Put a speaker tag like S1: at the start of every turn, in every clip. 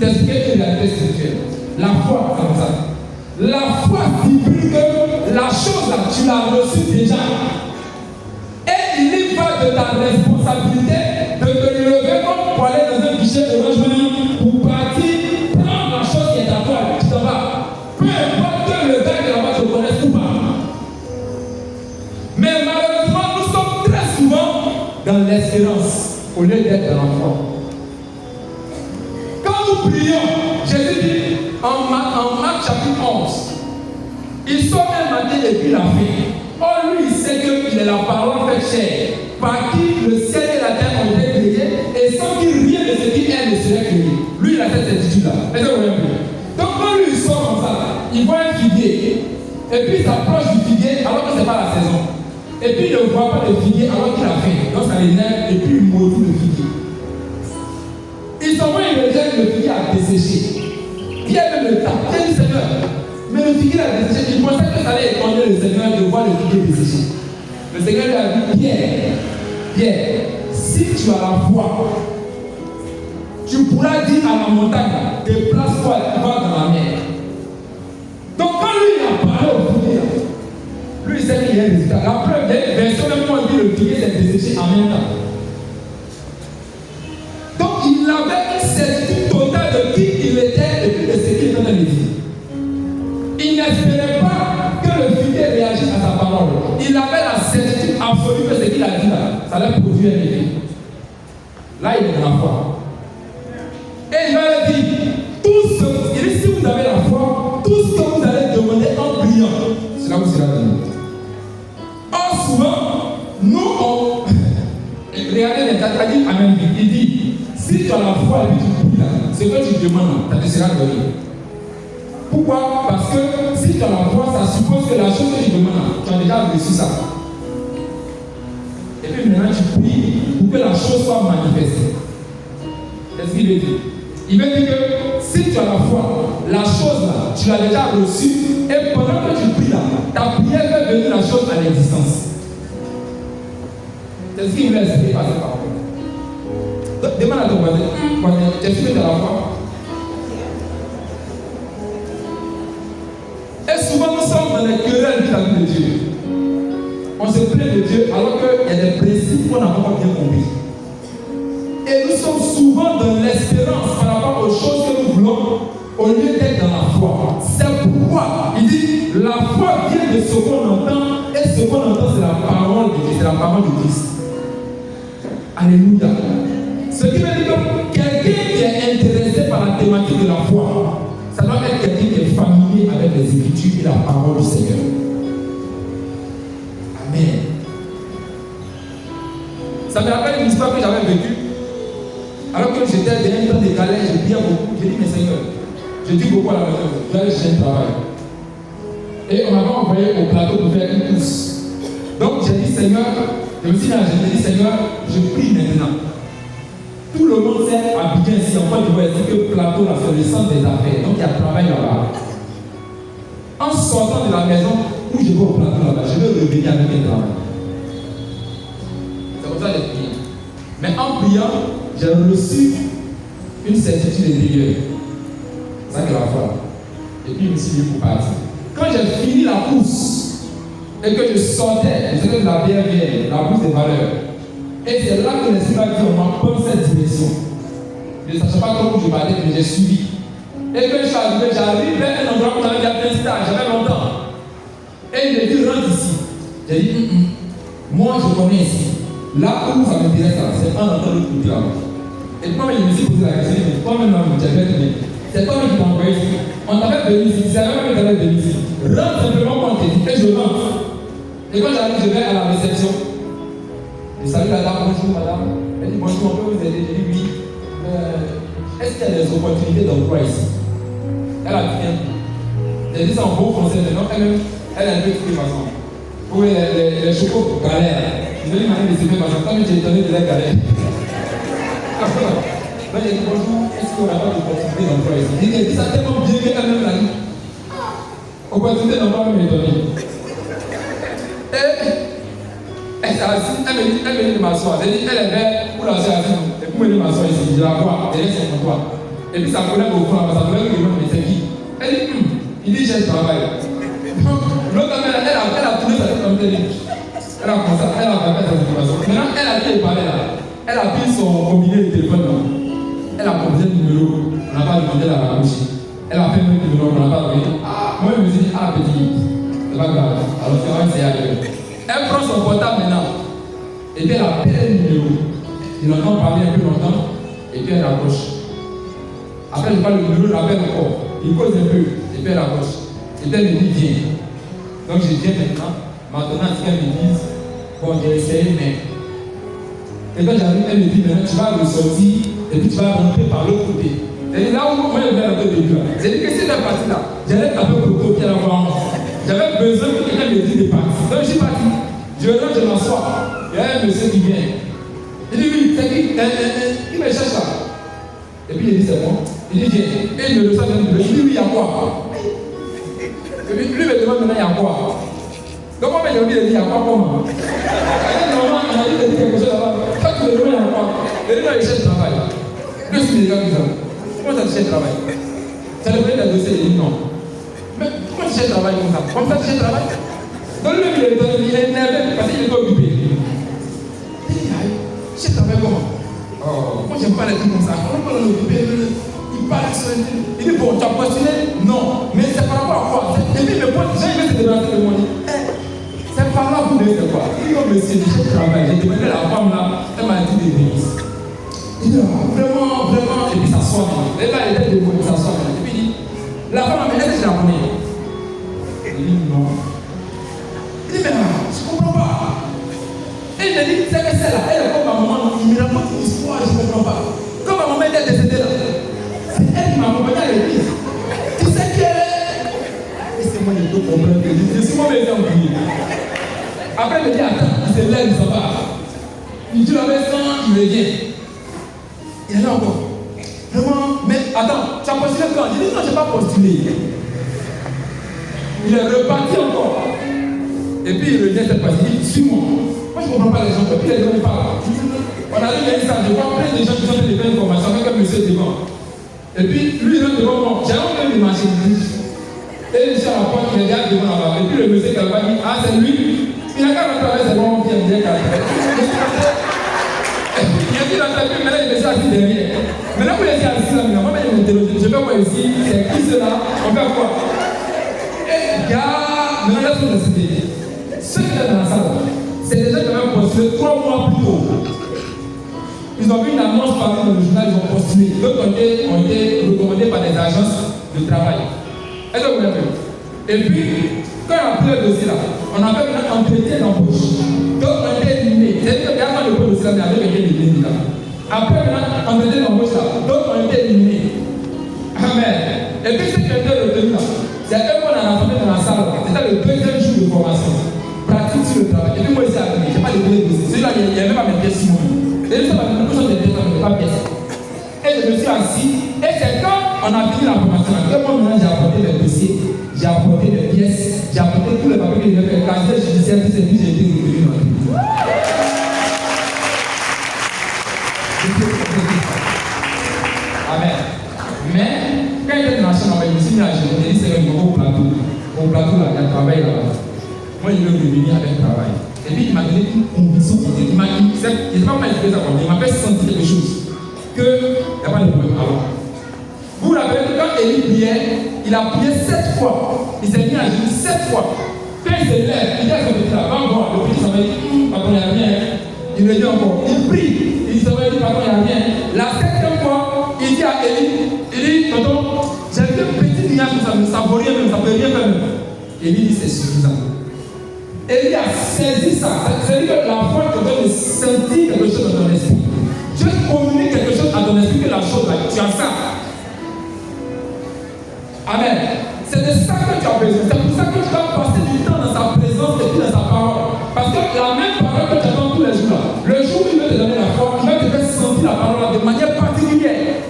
S1: t'expliquer une réalité spirituelle. La foi, comme ça. La foi signifie que la chose là, tu l'as reçue déjà. Et il y va de ta responsabilité de te lever comme pour aller dans un guichet de logement pour partir, prendre la chose qui est à toi, tu t'en vas. Peu importe que le gars qui est là-bas te connaisse ou pas. Mais malheureusement, nous sommes très souvent dans l'espérance au lieu d'être dans la foi. Quand nous prions, Jésus dit en Marc chapitre 11, il sort un matin depuis la fin. Or, lui, il sait qu'il est la parole faite chair, par qui le ciel et la terre ont été créés, et sans qu'il rien de ce qui est ne serait créé. Lui, il a cette certitude-là. Est-ce que vous voyez? Donc, quand lui, il sort comme ça, il voit un figuier, et puis il s'approche du figuier alors que ce n'est pas la saison. Et puis, il ne voit pas le figuier alors qu'il a faim. Donc, ça l'énerve, et puis il maudit le figuier. Il s'en va, il rejette le figuier à dessécher. Pierre même le tape. Il dit, Seigneur, mais le figuier a desséché. Il pensait que ça allait étonner le Seigneur de voir le figuier desséché. Le Seigneur lui a dit, Pierre, si tu as la foi, tu pourras dire à la montagne, déplace-toi et va dans la mer. Donc quand lui il a parlé au figuier, lui il sait qu'il y a un résultat. La preuve, il y a une version même quand il dit le figuier s'est desséché en même temps. Donc il avait une certitude totale de qui il était et puis de ce qu'il venait de dire. Il n'espérait pas que le figuier réagisse à sa parole. Il avait la certitude absolue que ce qu'il a dit là, ça allait produire un effet. Là, il est dans la foi. Et il va leur dire, il dit, si vous avez la foi, tout ce que vous allez demander en priant, cela vous sera donné. Or, souvent, nous, regardez les tata, dit Amen, il dit, si tu as la foi et puis tu pries là, ce que tu demandes, ça te sera donné. Pourquoi? Parce que si tu as la foi, ça suppose que la chose que tu demandes, tu as déjà reçu ça. Et puis maintenant tu pries pour que la chose soit manifestée. Qu'est-ce qu'il veut dire? Il veut dire que si tu as la foi, la chose là, tu l'as déjà reçue, et pendant que tu pries là, ta prière fait venir la chose à l'existence. C'est ce qu'il veut expliquer par cette parole. Donc, demande à ton voisin, est-ce que tu as la foi? Et souvent nous sommes dans les querelles vis-à-vis de Dieu. On se plaint de Dieu alors qu'il y a des principes qu'on n'a pas bien compris. Et nous sommes souvent dans l'espérance par rapport aux choses que nous voulons au lieu d'être dans la foi. C'est pourquoi il dit la foi vient de ce qu'on entend et ce qu'on entend c'est la parole de Dieu, c'est la parole de Christ. Alléluia. Ce qui veut dire que quelqu'un qui est intéressé par la thématique de la foi, ça doit être quelqu'un qui est familier avec les Écritures et la parole du Seigneur. Amen. Ça me rappelle une histoire que j'avais vécue. Alors que j'étais dans un temps de galère, je priais beaucoup. J'ai dit, mais Seigneur, je dis beaucoup à la maison, je vais aller chercher un travail. Et on m'avait envoyé au plateau pour faire une course. Donc j'ai dit, Seigneur, je me suis dit, Seigneur, je prie maintenant. Tout le monde sait à Abidjan ici, en Côte d'Ivoire, que le plateau là, c'est le centre des affaires. Donc il y a travail là-bas. En sortant de la maison, où je vais au plateau là-bas, je vais revenir avec un travail. C'est comme ça que j'ai prié. Mais en priant, j'ai reçu une certitude intérieure. C'est ça que la foi. Et puis je me suis dit pour partir. Quand j'ai fini la course et que je sortais, je sais que la bière vient, la course des valeurs. Et c'est là que l'esprit m'a dit, on m'a pris cette direction. Je ne savais pas comment je parlais, mais j'ai suivi. Et quand je suis arrivé, j'arrive vers un endroit où j'avais fait un stage, j'avais longtemps. Et il me dit, rentre ici. J'ai dit, moi je connais ici. Là où ça m'intéresse, c'est un endroit de l'autre côté là-bas. Et moi, je me suis posé la question, mais toi-même, c'est toi qui t'as envoyé ici. On t'avait venu ici, c'est vrai que tu avais venu ici. Rentre simplement quand tu dis, et je rentre. Et quand j'arrive, je vais à la réception. Je salue la dame, bonjour madame. Elle dit bonjour, on peut vous aider? Je dis oui. Est-ce qu'il y a des opportunités d'emploi ici? Elle a dit bien. J'ai dit ça en bon français, mais non, elle a un peu de façon. Pour les chocos galères. Je lui ai demandé de se faire parce que quand j'ai étonné de la galère. Donc j'ai dit bonjour, est-ce qu'on n'a pas d'opportunité d'emploi ici? Il dit ça tellement bien qu'elle-même l'a dit. Opportunité d'emploi m'a étonné. Elle me dit de m'asseoir. Elle dit, elle est belle pour la assise. Et pour me dire de m'asseoir ici, je la vois, elle est son comptoir. Et puis sa collègue au fond, sa collègue lui demande, mais c'est qui? Elle dit, il dit, j'ai le travail. L'autre, elle a tourné sa tête comme elle dit. Elle a commencé, elle a fait sa information. Maintenant, elle a dit, parler là. Elle a pris son combiné de téléphone là. Elle a composé le numéro, on n'a pas demandé la bouche. Elle a fait le numéro, on n'a pas demandé. Ah, moi je me suis dit, ah petit, c'est pas grave. Alors c'est vrai, c'est avec. Elle prend son portable maintenant. Et puis elle appelle le numéro. Il entend parler un peu longtemps. Et puis elle raccroche. Après je parle le numéro, je l'appelle encore. Il cause un peu. Et puis elle raccroche. Et puis elle me dit, viens. Donc je viens maintenant. Maintenant, ce qu'elle me dit, bon, j'ai essayé, mais. Et quand j'arrive, elle me dit, maintenant tu vas ressortir et puis tu vas rentrer par l'autre côté. Et là où moi je viens rentrer au début, j'ai dit que si elle est partie là, j'allais taper pour le côté à la voir. J'avais besoin que quelqu'un me dise de partir. Donc je suis parti. Je rentre, je m'assois. Il y a un monsieur qui vient. Il dit oui, c'est qui? Il me cherche là. Et puis il dit c'est bon. Il dit viens. Et il me reçoit dans le bureau. Il dit oui, il y a quoi? Et puis lui me demande maintenant il y a quoi? Donc moi j'ai oublié de dire il y a quoi comment? Normalement, il a dit de dire quelque chose là-bas. Quand tu me demandes il y a quoi? Il dit non, il cherche travail. Je suis déjà comme ça. Comment ça tu cherches travail? Ça devrait être un dossier. Il dit non. Mais pourquoi tu cherches travail comme ça? Comme ça tu cherches travail? Donc lui il est énervé parce qu'il est occupé. Il dit tu cherches travail comment? Oh, moi j'aime pas les trucs comme ça. Comment on est occupé? Il parle sur un truc. Il dit bon, tu as postulé? Non. Mais c'est par rapport à quoi? Et puis il me pose, j'ai aimé se débarrasser de moi. C'est par là que vous devez faire quoi? Il dit non, monsieur, je travaille. J'ai demandé à la femme là, elle m'a dit de venir. Il dit vraiment, vraiment. Et puis ça s'assoit. Et là, elle était debout, ça s'assoit. Et puis il dit, la femme m'a dit, est-ce que je la connais? Il dit non. Il dit, mais je ne comprends pas. Et il me dit, c'est que celle-là, elle est comme ma maman, il me raconte une histoire, je ne comprends pas. Comme ma maman était décédée là, c'est elle qui m'a accompagné à l'église. Tu sais que. Et c'est moi qui peux comprendre que je suis moi-même oublié. Après, il me dit, attends, il se lève, il s'en va. Il dit, la maison, il revient. Il est là encore. Vraiment, mais attends, tu as postulé quand? Il dit, non, je n'ai pas postulé. Il est reparti encore. Et puis il revient cette fois-ci, il dit, suis-moi. Moi, je ne comprends pas les gens. Et puis les gens parlent. On arrive à une salle, je vois plein de gens qui sont en train de faire une formation avec un monsieur devant. Et puis, lui, il rentre devant moi. J'ai envie de m'imaginer. Et je suis à la porte, il regarde devant là-bas. Et puis le monsieur qui a dit, ah, c'est lui. Il a qu'à rentrer avec ses bons pieds, il a dit dans sa vie, maintenant il me s'est assis derrière. Maintenant vous êtes assis là, moi je m'interroge, je vais voir ici, c'est qui cela, on fait quoi? Et gars, maintenant là, c'est décidé. Ceux qui sont dans la salle, c'est des gens qui avaient postulé 3 mois plus tôt. Ils ont vu une annonce parue dans le journal, ils ont postulé. D'autres ont été recommandés par des agences de travail. Est-ce que vous l'avez vu? Et puis, quand on a pris le dossier là, on a fait un entretien d'embauche. D'autres ont été éliminés. C'est-à-dire que quand on a pris le dossier là, mais avec été éliminés là. Après, maintenant, entretien d'embauche là, d'autres ont été éliminés. Amen. Et puis, ce qui a été retenu là, c'est eux qu'on a rassemblé dans la salle là. C'était le 2e jour de formation. Pratique sur le travail. Et puis, moi, ici, je n'ai pas de dossier. Celui-là, il n'y avait même pas mes pièces sur moi. Et ça, nous sommes des pièces, on n'a pas de pièces. Et je me suis assis. Et c'est quand on a fini la formation là, que moi, maintenant, j'ai apporté les dossiers. J'ai apporté des pièces, j'ai apporté tous les papiers que j'ai fait, casier judiciaire, tout ce qui j'ai été retenu dans le pays. Amen. Mais, quand il était dans la chambre, je me suis mis à gérer, j'ai dit c'est le nouveau plateau. Au plateau là, il y a un travail là-bas. Moi, je veux revenir avec le travail. Et puis, il m'a donné une condition. Il m'a dit, je ne sais pas comment il fait ça, il m'a fait sentir quelque chose. Il n'y a pas de problème. Alors, vous l'avez vu, quand Élie priait, il a prié 7 fois. Il s'est mis à genoux 7 fois. Quand il se lève, il dit à son petit là, va voir. Le petit s'en va dire, pardon, il n'y a rien. Il le dit encore. Il prie. Il s'en va dire, pardon, il n'y a rien. La 7e fois, il dit à Élie, il dit, tonton, j'ai vu un petit nuage, ça ne vaut rien même, ça ne peut rien faire même. Élie dit, c'est suffisant. Élie a saisi ça. C'est-à-dire que la foi te donne de sentir quelque chose dans ton esprit. Dieu communique quelque chose à ton esprit que la chose là, tu as ça. Amen. C'est de ça que tu as besoin. C'est pour ça que tu dois passer du temps dans sa présence et puis dans sa parole. Parce que la même parole que tu attends tous les jours là, le jour où il veut te donner la foi, il va te faire sentir la parole là de manière particulière.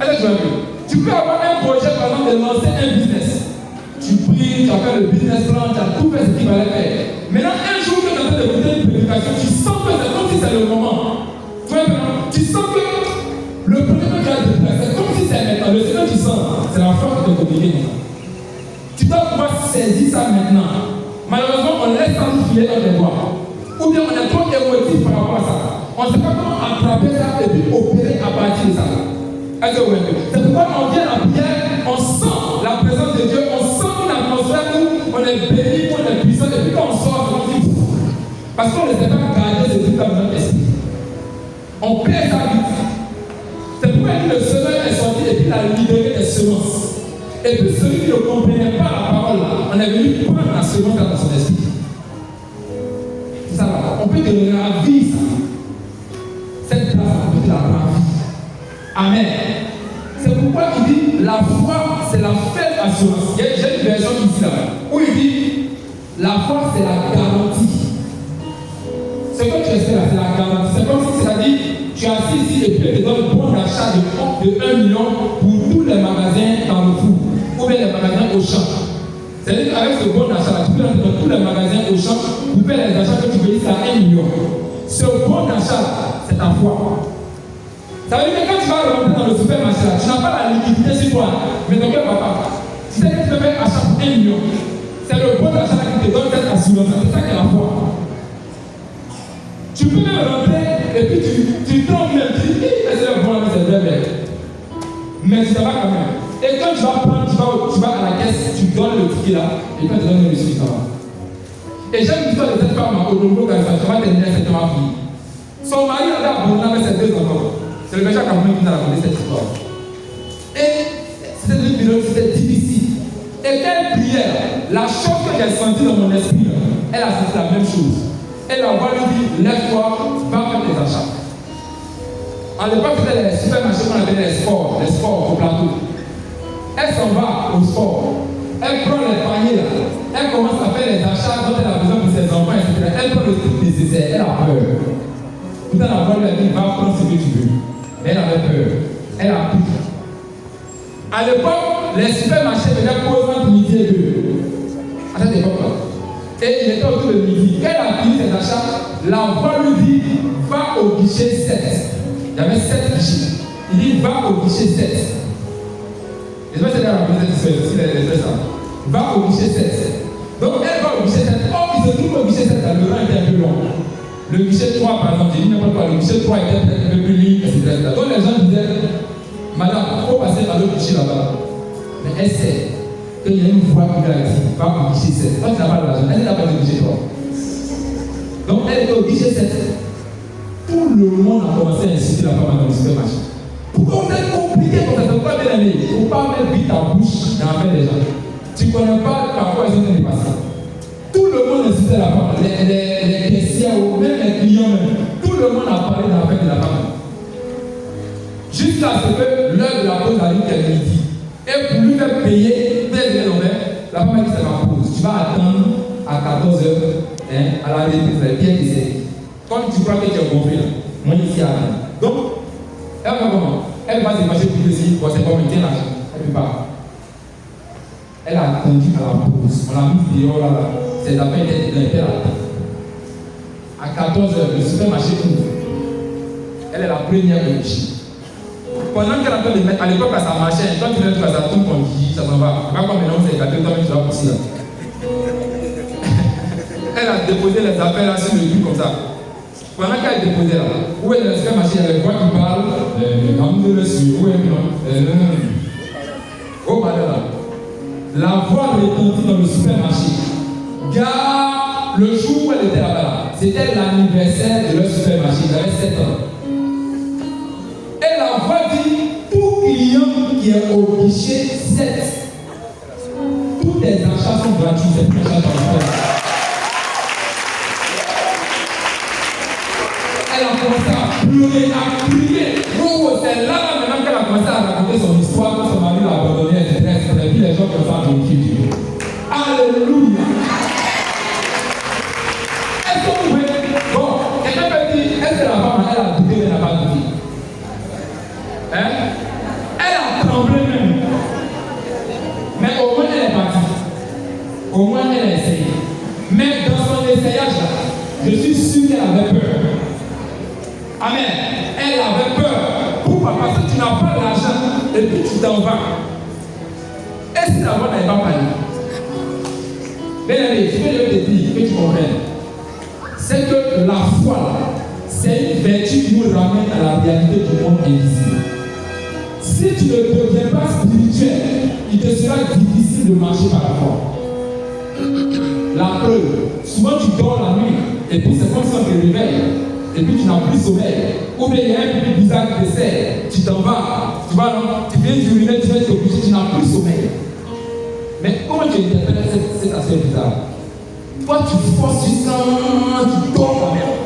S1: Est-ce que tu vas ver? Tu peux avoir un projet par exemple de lancer un business. Tu pries, tu as fait le business plan, tu as tout fait ce qu'il fallait faire. Maintenant, un jour que tu es en train d'écouter une prédication, tu sens que c'est comme si c'est le moment. Tu sens que le premier dois déplacer, comme si c'est maintenant. Le Seigneur, tu sens, c'est la foi qui te communique maintenant. Tu dois pouvoir saisir ça maintenant. Malheureusement, on laisse ça nous filer dans les doigts. Ou bien on est trop émotif par rapport à ça. On ne sait pas comment attraper ça et puis opérer à partir de ça. C'est pourquoi on vient à la prière, on sent la présence de Dieu, on sent une atmosphère où on est béni, on est puissant, et puis quand on sort, on dit parce qu'on ne sait pas garder ce truc dans notre esprit. On perd sa vie. C'est pourquoi le semeur est sorti et puis il a libéré des semences. Et puis celui qui ne comprenait pas la parole, on est venu prendre la semence dans son esprit. C'est ça là. On peut donner la vie, ça. Cette place, on peut la vie. Amen. C'est pourquoi il dit la foi, c'est la faible assurance. J'ai une version ici là où il dit la foi, c'est la garantie. Ce que tu espères là, c'est la garantie. C'est comme si, c'est-à-dire, tu es assis ici et puis tu donnes le bon d'achat de 1 million pour tous les magasins dans le four ou bien les magasins au champ. C'est-à-dire qu'avec ce bon d'achat, tu peux entrer dans tous les magasins au champ pour faire les achats que tu veux à 1 million. Ce bon d'achat, c'est ta foi. Ça veut dire que quand tu vas rentrer dans le supermarché, tu n'as pas la liquidité sur toi. Mais ton cœur, papa, tu sais que tu peux faire achat pour 1 million. C'est le bon d'achat qui te donne cette assurance. C'est ça qui est la foi. Tu peux même rentrer et puis tu tombes même, tu dis, c'est le bon, c'est vrai, mais tu ne vas pas quand même. Et quand tu vas prendre, tu vas à la caisse, tu donnes le ticket là, et quand tu donnes le reçu, ça va. Et j'aime l'histoire de cette femme au Congo, quand elle va terminer cette fille. Son mari a abandonné avec ses 2 enfants. C'est le méchant Cameroun qui nous a raconté cette histoire. Et c'était une période, c'était difficile. Et quand elle priait, la chose que j'ai sentie dans mon esprit, elle a senti la même chose. Elle a voix lui dit, lève-toi, va faire tes achats. À l'époque, c'était les supermarchés qu'on appelait les sports au plateau. Elle s'en va au sport. Elle prend les paniers là. Elle commence à faire les achats dont elle a besoin pour ses enfants, etc. Elle prend le truc nécessaire. Elle a peur. Tout à la voix lui a dit, va prendre ce que tu veux. Elle avait peur. Elle a pris. À l'époque, les supermarchés venaient pour vendre midi et 2. À cette époque-là. Et il était autour de midi. Quand elle a fini ses achats, la voix lui dit, va au guichet 7. Il y avait 7 guichets. Il dit, va au guichet 7. Et je vais te dire la petite si les ça. Va au guichet 7. Donc elle va au guichet 7. Or, il se trouve au guichet 7, le rang était un peu long. Le guichet 3, par exemple, j'ai dit n'importe quoi, le guichet 3 était peut-être un peu plus libre, etc. Donc les gens disaient, madame, il faut passer à l'autre guichet là-bas. Mais elle sait qu'il y a une voix qui lui a dit, va au guichet 7. Quand tu n'as pas l'argent, elle n'a pas le guichet 3. Donc elle était au guichet 7. Tout le monde a commencé à insulter la femme dans le supermarché. Pourquoi vous êtes compliqué comme ça? C'est pas bien aimé. Il ne faut pas mettre vite ta bouche dans la main des gens. Tu ne connais pas parfois ils ont été dépassés. Tout le monde insultait la femme. Les caissiers ou même les clients même. Tout le monde a parlé dans la fête de la femme. Jusqu'à ce que l'heure de la pause arrive qu'elle lui dit. Et pour lui faire payer, la femme a dit c'est ma pause. Tu vas attendre à 14h à la reprise, les pieds d'essai. Quand tu crois que tu es gonflé, moi ici à rien. Donc, elle va comment? Elle va se passer pour essayer, pour c'est comme tiens l'argent. Elle ne peut pas. Elle a attendu à la pause. On l'a mis dehors là. Ses affaires étaient là. À 14h, le supermarché ouvre. Elle est la première au guichet. Pendant qu'elle a fait de mettre, à l'époque, ça marchait. Quand tu mets tout ça tombe comme dit, ça s'en va. Pas comme maintenant, c'est gâté, toi-même tu vas pousser là. Elle a déposé les affaires là sur le truc comme ça. Pendant qu'elle déposait là, où est le supermarché, il y a les voix qui parlent, où est oh, là. La voix retentit dans le supermarché. Gars, le jour où elle était là-bas, c'était l'anniversaire de leur supermarché, il avait 7 ans. Et la voix dit, tout client qui est au guichet 7, tous les achats sont gratuits, c'est plus cher dans le faire. Elle a commencé à pleurer, à crier. Oh, c'est là maintenant qu'elle a commencé à raconter son histoire, que son mari l'a abandonné, etc. Et puis les gens qui ont fait un Dieu. Alléluia. Est-ce que vous voyez? Bon, quelqu'un peut dire, est-ce que la femme, elle a douté, elle n'a pas douté? Hein? Elle a tremblé même. Mais au moins elle est partie. Au moins elle a essayé. Mais dans son essayage là, je suis sûr qu'elle avait peur. Amen. Elle avait peur. Pourquoi? Parce que tu n'as pas l'argent et puis tu t'en vas. Et si la voix n'avait pas parlé? Bien allez, je vais te dire que tu comprennes. C'est que la foi, c'est une vertu qui nous ramène à la réalité du monde invisible. Si tu ne deviens pas spirituel, il te sera difficile de marcher par la foi. La preuve, souvent tu dors la nuit, et puis c'est comme ça que tu te réveilles, et puis tu n'as plus sommeil. Ou bien il y a un petit bizarre qui te sert, tu t'en vas, tu vois, non, tu viens d'uriner, tu viens de te coucher, tu n'as plus sommeil. Mais comment tu interprètes cet aspect bizarre? Toi tu forces jusqu'à tu dors la merde.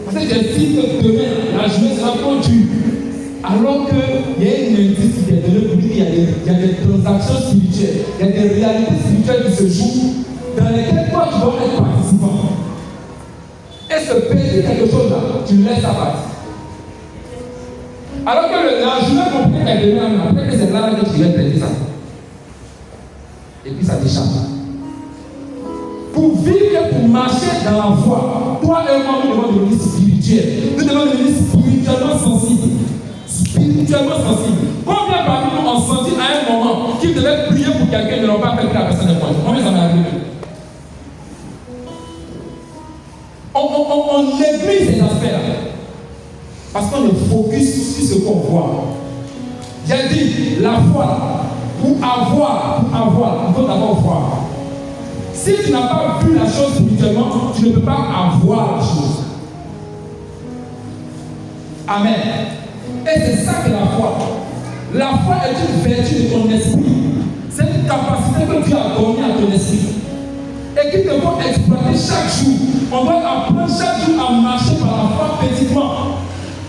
S1: Parce que j'estime que demain, la journée sera conduite. Alors qu'il y a une indice qui est donné pour dire qu'il y a des transactions spirituelles, il y a des réalités spirituelles qui se jouent, dans lesquelles toi tu dois être participant. Et ce pays de quelque chose là, tu le laisses à partir. Alors que la journée complète est demain, après que c'est là que tu viens traiter ça. Et puis ça t'échappe. Pour vivre et pour marcher dans la voie, toi et moi, nous devons devenir spirituels. Nous devons devenir spirituellement sensibles. Spirituellement sensibles. Combien parmi nous ont senti à un moment qu'ils devaient prier pour quelqu'un ne l'ont pas fait que la personne est morte? Combien ça m'est arrivé? On néglige ces aspects-là. Parce qu'on est focus sur ce qu'on voit. J'ai dit, la foi, pour avoir, il faut d'abord voir. Si tu n'as pas vu la chose spirituellement, tu ne peux pas avoir la chose. Amen. Et c'est ça que la foi. La foi est une vertu de ton esprit. C'est une capacité que Dieu a donnée à ton esprit. Et qu'il te faut exploiter chaque jour. On doit apprendre chaque jour à marcher par la foi petitement.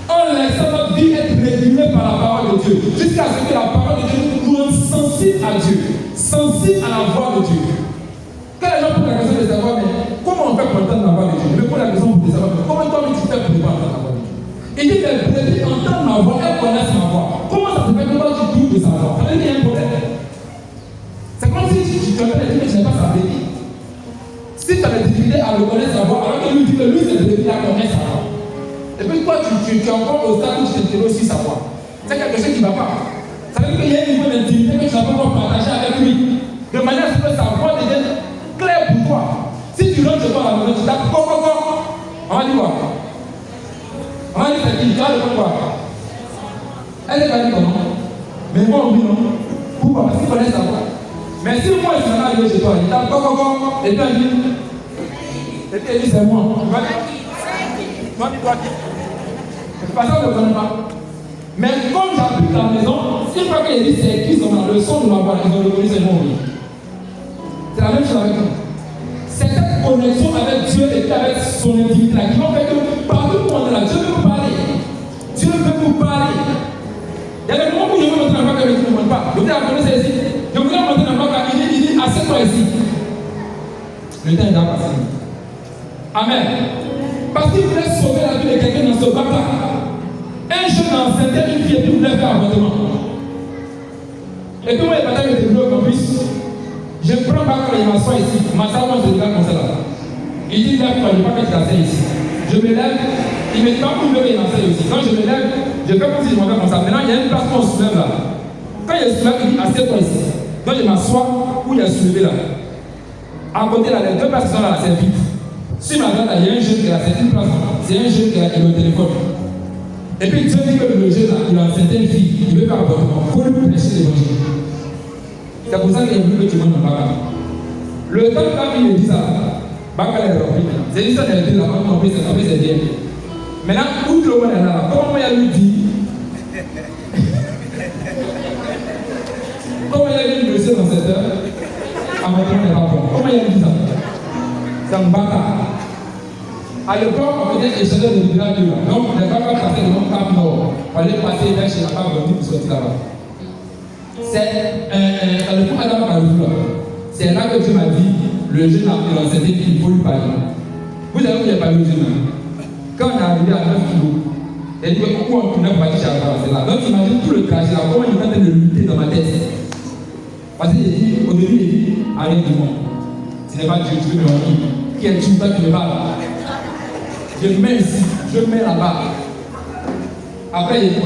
S1: En laissant notre vie être régulée par la parole de Dieu. Jusqu'à ce que la parole de Dieu nous rende sensibles à Dieu. Sensibles à la voix de Dieu. Quand les gens posent la question de savoir, mais comment on fait pour entendre la voix de Dieu? Je me pose la question pour savoir, mais comment toi tu fais pour entendre la voix de Dieu? Il dit, les brebis entendent ma voix, elles connaissent ma voix. Comment ça se fait que toi tu doutes de sa voix? Ça veut dire qu'il y a un problème. C'est comme si tu te fais dire que tu n'es pas sa brebis. Si tu as des difficultés à reconnaître sa voix, alors que lui dit que lui c'est brebis, il connaît sa voix. Et puis toi tu es encore au stade où tu t'interroges sur sa voix. C'est quelque chose qui ne va pas. Ça veut dire qu'il y a un niveau d'intimité que tu n'as pas encore partagé avec lui. De manière à ce que sa voix devienne claire pour toi. Si tu rentres chez toi à la maison, tu tapes coco. On va dire quoi? On va dire c'est qui? Tu vas répondre quoi? Elle est pas dit comment? Mais moi on dit non. Pourquoi? Parce qu'il connaît sa voix. Mais si moi je suis arrivé chez toi, il tape coco, et puis elle dit c'est moi. Tu vas dire? Moi je dis toi qui? Parce qu'on ne connaît pas. Mais comme j'habite la maison, une fois qu'il dit c'est qui sont dans le son de ma voix, ils ont reconnu c'est moi. C'est la même chose avec nous. C'est cette connexion avec Dieu et avec son intimité qui va faire que partout où on est là, Dieu veut nous parler. Dieu veut nous parler. Il y a des moments où je veux monter la voix que Dieu ne monte pas. Je voudrais apprendre ici. Je voudrais monter la voix car il dit assieds-toi ici. Le temps est déjà passé. Amen. Parce qu'il voulait sauver la vie de quelqu'un dans ce bac-là. Un jeune enceinte, une fille, et puis il voulait faire un avortement. Et puis moi, il partage avec des au campus. Je prends pas quand il m'assoit ici. Ma salle, moi, je regarde comme ça là. Il dit, lève-toi, je ne veux pas que tu t'asseyes ici. Je me lève, il me tend pour lever, il m'asseye aussi. Quand je me lève, je fais comme si je m'en vais comme ça. Maintenant, il y a une place où on se soulève là. Quand il y a soulève, il dit, assieds-toi ici. Donc, je m'assois où il y a soulevé là. À côté là, les deux places qui sont là, c'est vide. Sur ma droite, il y a un jeune qui a une place. C'est un jeune qui a le téléphone. Et puis, Dieu dit que le jeune là, il a une certaine fille, il veut faire un avortement. Il faut lui prêcher l'évangile. C'est pour ça qu'il y a voulu que tu montes dans Baka. Le temps que la fille me dit ça, Baka est rempli. C'est une histoire d'elle dit là, on compris, c'est bien. Maintenant, où tout le monde est là, comment moi il lui dit comment il a dit monsieur dans cette heure, à mon temps n'est pas bon. Comment il a dit ça? C'est un Baka. À l'époque, on faisait échanger de village là. Donc, les Baka passaient devant Cap Nord. On allait passer vers chez la femme venue pour sortir là-bas. C'est le coup Adam Karoula. C'est là que Dieu m'a dit, le jeune a enseigné qu'il faut lui parler. Vous savez où il a parlé au jeune? Quand on est arrivé à 9 kilos, il a dit pourquoi on tournait pour partir chez Adam, c'est là. Donc imagine tout le trajet là, comment il est en train de lutter dans ma tête. Parce qu'il dit, au début, il dit, arrête du monde. Ce n'est pas Dieu, tu veux me dire. Qui est-tu toi qui me parles? Je mets ici, je mets là-bas. Après, il